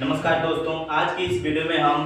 नमस्कार दोस्तों, आज की इस वीडियो में हम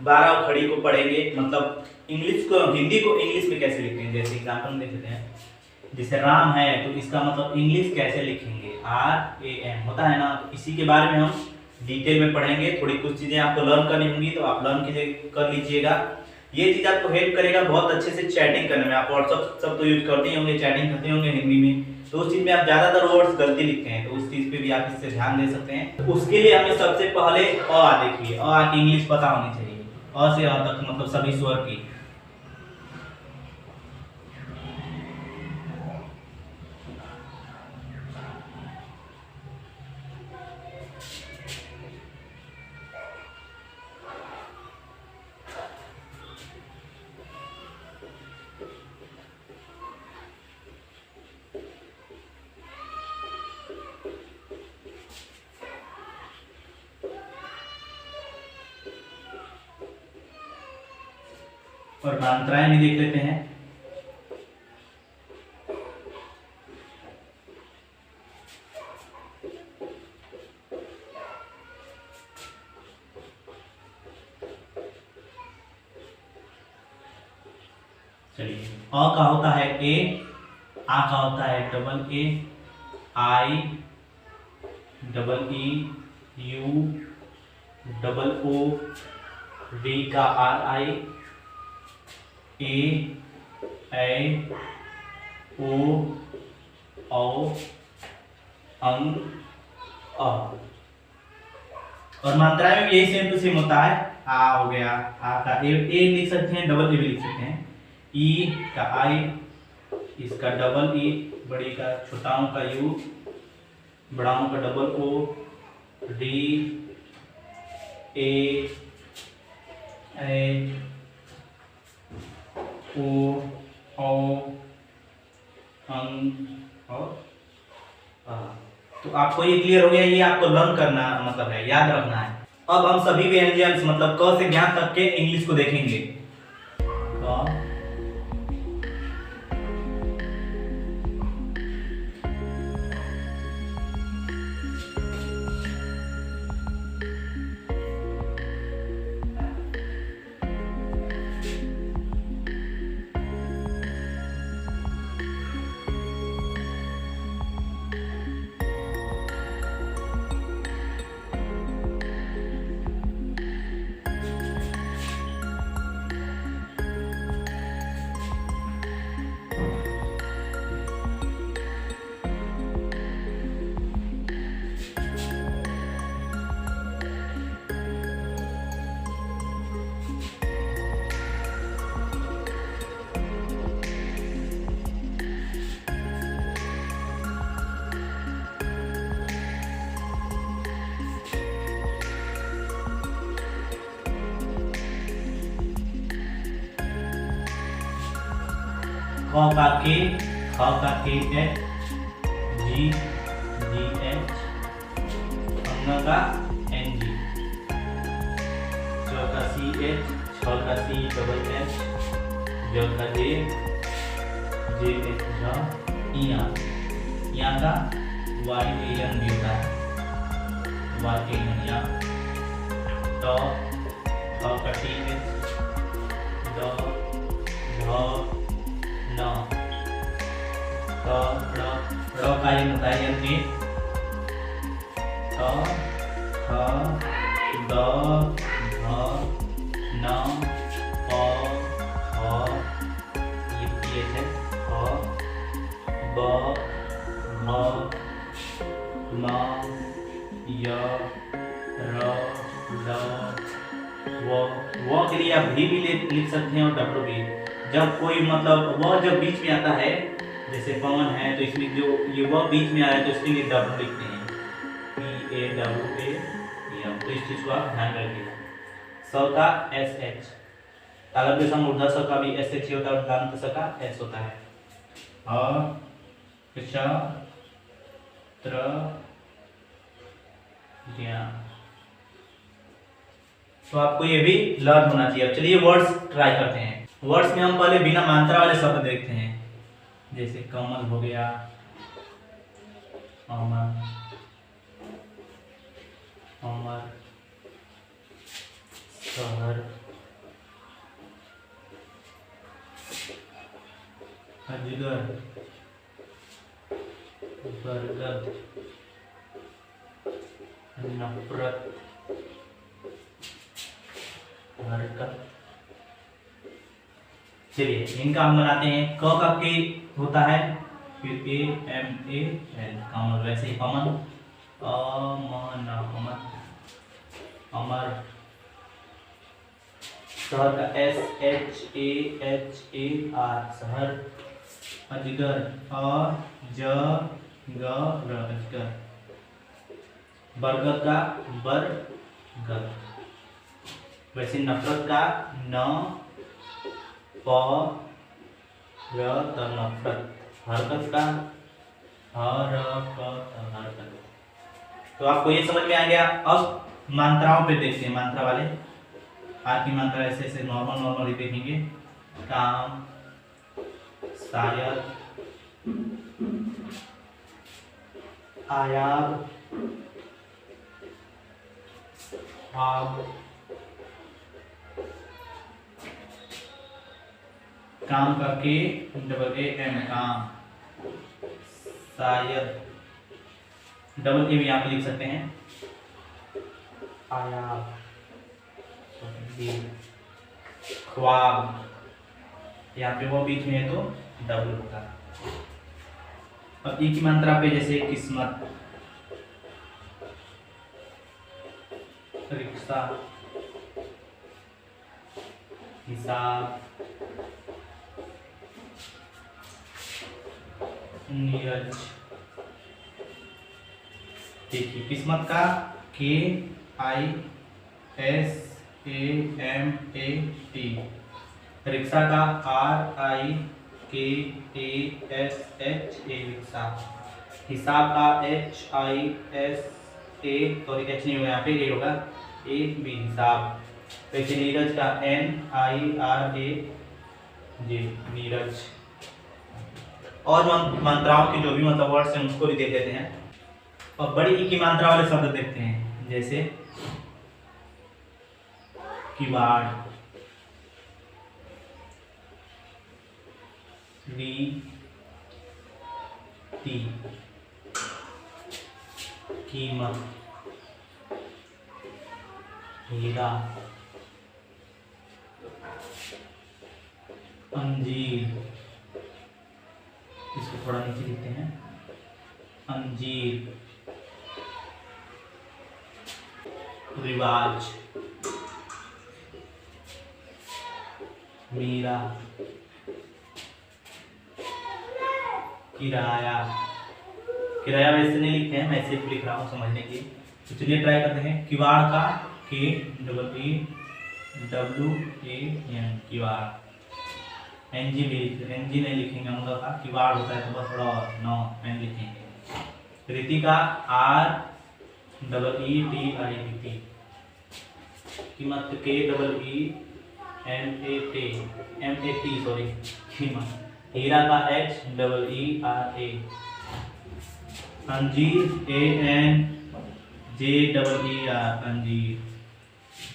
12 खड़ी को पढ़ेंगे। मतलब इंग्लिश को हिंदी को इंग्लिश में कैसे लिखते हैं। जैसे एग्जांपल देख लेते हैं, जैसे राम है तो इसका मतलब इंग्लिश कैसे लिखेंगे, RAM होता है ना। इसी के बारे में हम डिटेल में पढ़ेंगे। थोड़ी कुछ चीज़ें आपको लर्न करनी होंगी तो आप लर्न कर लीजिएगा। ये चीज़ आपको हेल्प करेगा बहुत अच्छे से चैटिंग करने में। आप व्हाट्सअप सब तो यूज करते ही होंगे, चैटिंग करते होंगे हिंदी में, तो उस चीज़ में आप ज़्यादातर वर्ड्स गलती लिखते हैं, तो उस चीज़ पे भी आप इससे ध्यान दे सकते हैं। तो उसके लिए हमें सबसे पहले देखिए की इंग्लिश पता होनी चाहिए। से तक मतलब सभी स्वर की। और मात्राएं भी देख लेते हैं। चलिए, का होता है ए, आ का होता है AA, IEEU, D का RI, A, O, अंग, अ। और मात्राएं में यही सेम टू सेम होता है। आ हो गया, आ का ए लिख सकते हैं, डबल ए भी लिख सकते हैं। ई का आई, इसका डबल ई, बड़ी का छोटाओं का यू, बड़ाओं का डबल ओ, डी, ए, ओ, अंग और आ। तो आपको ये क्लियर हो गया। ये आपको लर्न करना मतलब है, याद रखना है। अब हम सभी व्यंजन मतलब क से ज्ञान तक के इंग्लिश को देखेंगे। क, का के, ख का के एच, जी एच, अंग का एन जी, च का सी एच, छ का सी डबल एच, ज का जे एच झ, यहाँ का वाई ए एन भी होता है, वाई ए एन यहाँ, ट का टी एच, ड ढ न, ट ड़ का ये होता है यंत्री, ठ ध ध न, प फ, ये पीएच है, फ ब भ म य र ड व के लिए आप भी लिख सकते हैं और डब्ल्यू भी। जब कोई मतलब वह जब बीच में आता है, जैसे पवन है तो इसमें जो ये वह बीच में आया तो इसके लिए डब्ल्यू लिखते हैं, PAWA। तो इस चीज को आप ध्यान रखिएगा। स का SH, तालव्य सम ऊर्ध्व स का भी SH ही होता है और उदांत स का S होता है। च त्र ज्ञ। तो आपको ये भी लर्न होना चाहिए। अब चलिए वर्ड्स ट्राई करते हैं। वर्ड्स में हम पहले बिना मात्रा वाले शब्द देखते हैं। जैसे कमल हो गया, अमर, अमर, शहर, अजगर, बरगद, नफरत, हरकत। चलिए इनका हम बनाते हैं। क का के होता है, फिर ए एम ए एल, कमल। वैसे ही अमन, अमन, अमन, अमर। शहर का एस एच ए आर, शहर। अजगर, अ ज ग र, अजगर। बरगद का बरगद। वैसे नफरत का न प र त, नफरत। हरकत का हरकत, हरकत। तो आपको ये समझ में आ गया। अब मात्राओं पे देखते हैं, मात्रा वाले। आज की मात्रा ऐसे ऐसे नॉर्मल देखेंगे। काम, शायद, आयाब, ख्वाब, काम का के डबल ए एम, काम। शायद, डबल ए भी यहाँ पे लिख सकते हैं। आयाब, ख्वाब, यहाँ पे वो बीच में है तो डबल होगा। अब एक ही मात्रा पे जैसे किस्मत, रिक्शा, हिसाब, नीरज। देखिए किस्मत का K I S A M A T, रिक्शा का R I K A S H A, रिक्शा। हिसाब का H I S A, sorry H नहीं होगा यहाँ पे, ए होगा, ए बी, हिसाब। वैसे नीरज का एन आई आर ए जे, नीरज। और मात्राओं के जो भी मतलब वर्ड्स हैं उसको भी देख लेते हैं। और बड़ी ई की मात्रा वाले शब्द देखते हैं, जैसे किवाड़, ती, कीमत, हीरा, अंजीर। इसको थोड़ा नीचे लिखते हैं, अंजीर। रिवाज, मीरा, किराया। किराया वैसे नहीं लिखते हैं, मैं सिर्फ लिख रहा हूँ समझने के लिए। तो चलिए ट्राई करते हैं। किवाड़ का K double E W A N, किवाड़। एनजी भी एनजी नहीं लिखेंगे हम लोग का, किवाड़ होता है तो बस थोड़ा नो एन लिखेंगे। रीति का R double E T I, रीति। कीमत K double E M A T sorry, कीमत। हीरा का H double E R A. अंजीर A N J double E R, अंजीर।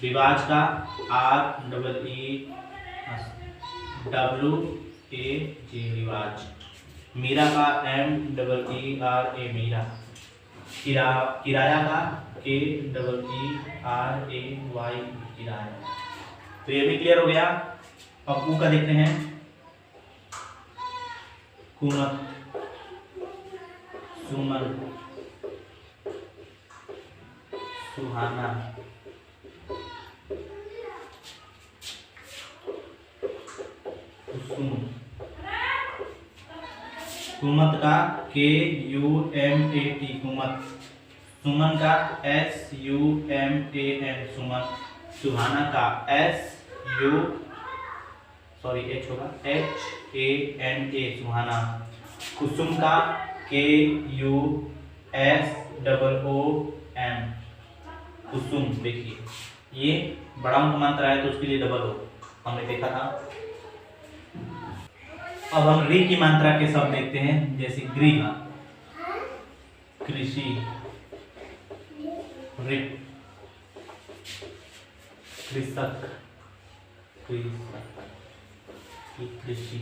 रिवाज का R double E W A J, रिवाज। मीरा का M double E R A, मीरा। किराया का K double E R A Y, किराया। तो ये भी क्लियर हो गया। अब ऊ का देखते हैं। कुमत, सुमन, सुहाना, कुसुम। कुमत का K U M A T, कुमत। सुमन का S U M A N, सुमन। सुहाना का एस यू सॉरी एच होगा, एच ए एन ए, सुहाना। कुसुम का K U S double O M, कुसुम। देखिए ये बड़ा अंक मात्रा है तो उसके लिए डबल हो, हमने देखा था। अब हम री की मात्रा के शब्द देखते हैं, जैसे गृह, कृषि, कृषक, कृषि।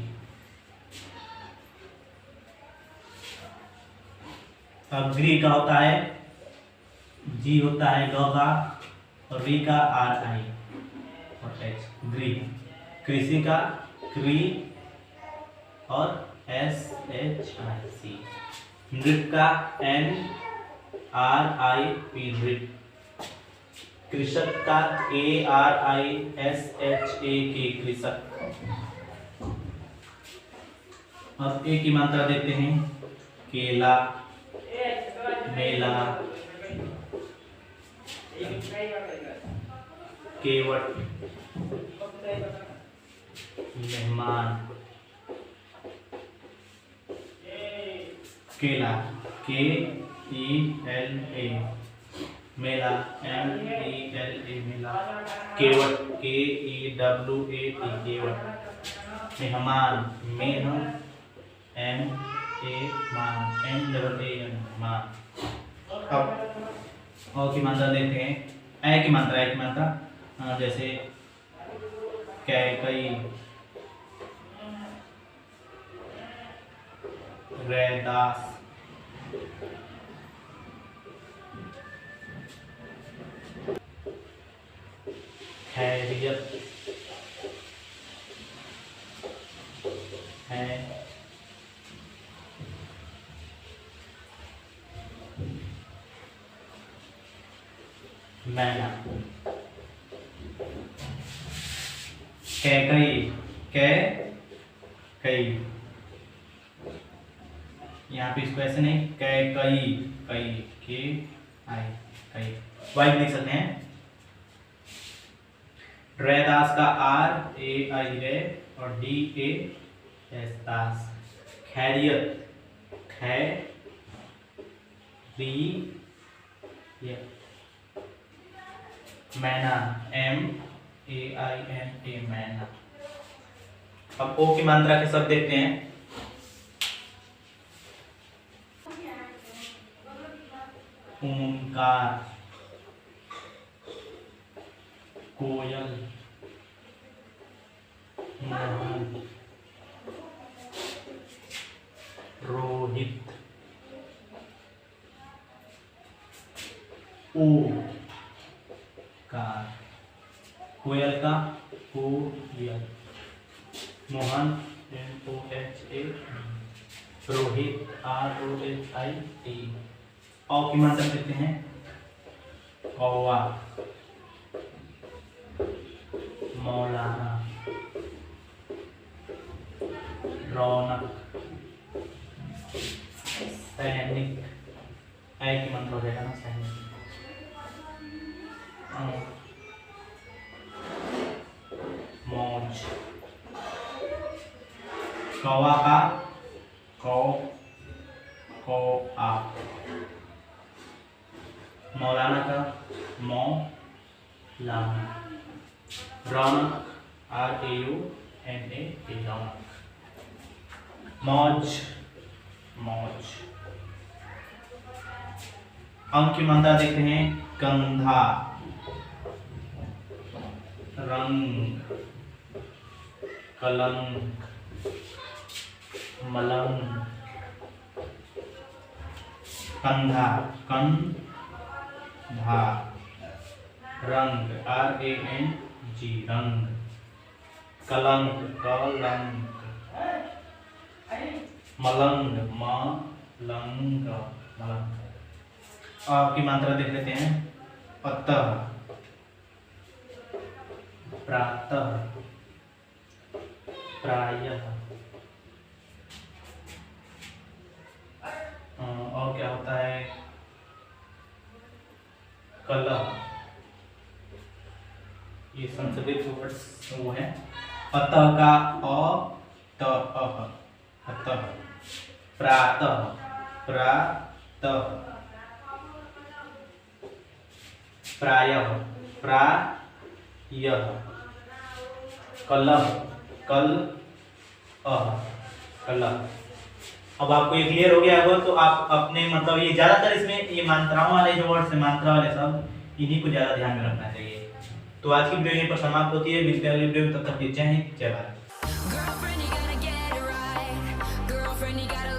अब ग्री का होता है, जी होता है ग का, और री का आर आई और एच, ग्री। कृषि का क्री और एस एच आई सी। नृत्य का एन आर आई पी, नृत्य। कृषक का A R I S H ए के, कृषक। अब ए की मात्रा देते हैं, केला, मेला, केवट, मेहमान। केला, के ई एल ए, मेला, एम ई एल ए, मेला। केवट, K E W A T, केवट। मेहमान, मेह, एम ए मान, एम डबल ए एन, मान। अब और की मात्रा देते हैं, ए की मात्रा, जैसे कैकई, रैदास, खैरियत है, मैना। कैकई, कई, यहाँ पे इसको ऐसे नहीं, कैकई, कई, के आई, कई, वाई लिख सकते हैं। रैदास का आर ए आई रे और डी ए एस, दास। खैरियत, खै री ये, मैना, M A I N A, मैना। अब ओ की मात्रा के शब्द देखते हैं। ओंकार, कोयल, मोहन, रोहित, ओ कार, कोयल का कोयल, Mohan M O H A, Rohit R O H I T. औ की मात्रा देते हैं, कौवा, मौलाना, रौनक, सैनिक। ऐ की मात्रा हो जाएगा ना, सैनिक। मौज, कौवा का कौ, कौ आ, मौलाना का मौ लाना, रौनक R A U N A, रौनक। मौज, मौज। अंक की मात्रा देख रहे हैं, कंधा, रंग, कलंक, मलंग, कंधा, कंधा, रंग आर ए एन जी, रंग, कलंक, कलंक, मलंग, मलंग, मलंग। आपकी मात्रा देख लेते हैं, अतः, प्रातः, प्रायः। और क्या होता है, कलह। ये संस्कृत वर्ड्स वो है। अतः का अ, अतः, प्रातः, प्रातः, प्रायः, प्रायः, कलह, कलह। अब आपको ये क्लियर हो गया होगा, तो आप अपने मतलब ये ज्यादातर इसमें ये मात्राओं वाले जो वर्ड्स है, मात्रा वाले सब, इन्हीं को ज्यादा ध्यान में रखना चाहिए। तो आज की वीडियो यहीं पर समाप्त होती है, मिलते हैं अगली वीडियो में, तब तक के जय हिंद जय Bharat. Girlfriend, you gotta get it right. Girlfriend, you gotta